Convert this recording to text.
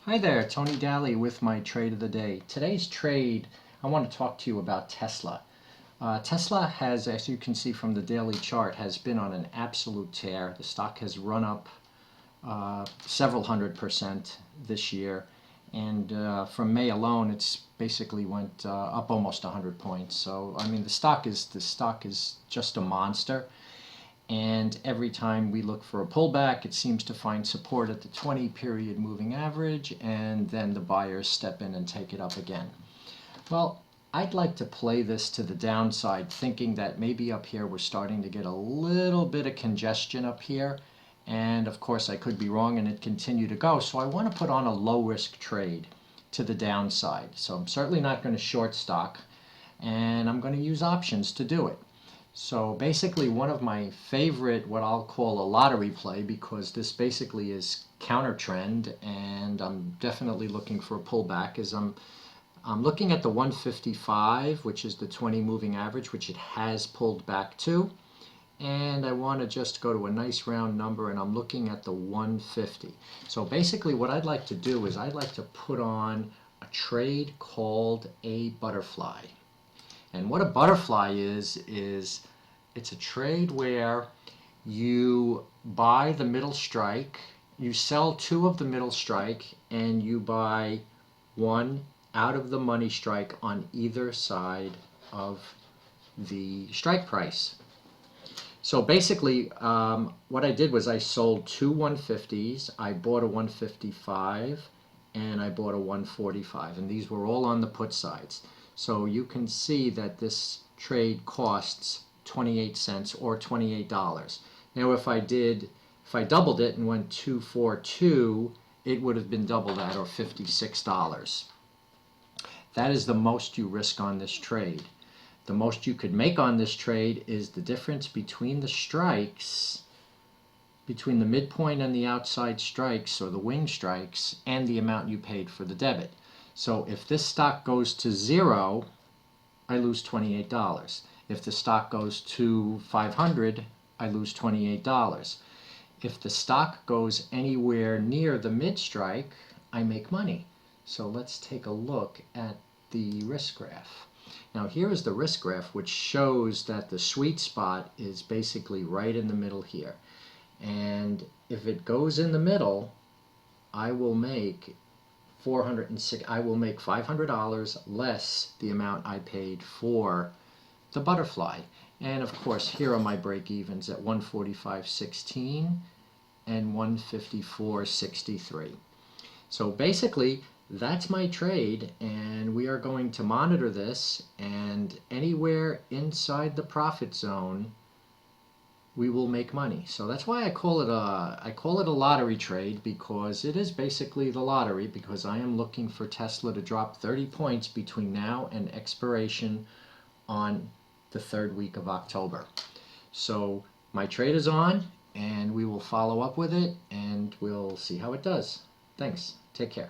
Hi there, Tony Daly with my trade of the day. Today's trade, I want to talk to you about Tesla. Tesla has, as you can see from the daily chart, has been on an absolute tear. The stock has run up several 100% this year, and from May alone, it's basically went up almost 100 points. So, I mean, the stock is just a monster. And every time we look for a pullback, it seems to find support at the 20-period moving average, and then the buyers step in and take it up again. Well, I'd like to play this to the downside, thinking that maybe up here we're starting to get a little bit of congestion up here. And of course, I could be wrong and it continue to go. So I want to put on a low-risk trade to the downside. So I'm certainly not going to short stock, and I'm going to use options to do it. So basically one of my favorite, what I'll call a lottery play, because this basically is counter trend and I'm definitely looking for a pullback, is I'm looking at the 155, which is the 20 moving average, which it has pulled back to. And I want to just go to a nice round number, and I'm looking at the 150. So basically what I'd like to do is I'd like to put on a trade called a butterfly. And what a butterfly is it's a trade where you buy the middle strike, you sell two of the middle strike, and you buy one out of the money strike on either side of the strike price. So basically, what I did was I sold two 150s, I bought a 155, and I bought a 145, and these were all on the put sides. So you can see that this trade costs 28 cents or $28. Now if I doubled it and went 242, it would have been double that, or $56. That is the most you risk on this trade. The most you could make on this trade is the difference between the strikes, between the midpoint and the outside strikes, or the wing strikes, and the amount you paid for the debit. So if this stock goes to zero, I lose $28. If the stock goes to 500, I lose $28. If the stock goes anywhere near the mid strike, I make money. So let's take a look at the risk graph. Now here is the risk graph, which shows that the sweet spot is basically right in the middle here. And if it goes in the middle, I will make $500 less the amount I paid for the butterfly. And of course, here are my break evens at 145.16 and 154.63. So basically, that's my trade, and we are going to monitor this, and anywhere inside the profit zone we will make money. So that's why I call it a lottery trade, because it is basically the lottery, because I am looking for Tesla to drop 30 points between now and expiration on the third week of October. So my trade is on, and we will follow up with it, and we'll see how it does. Thanks. Take care.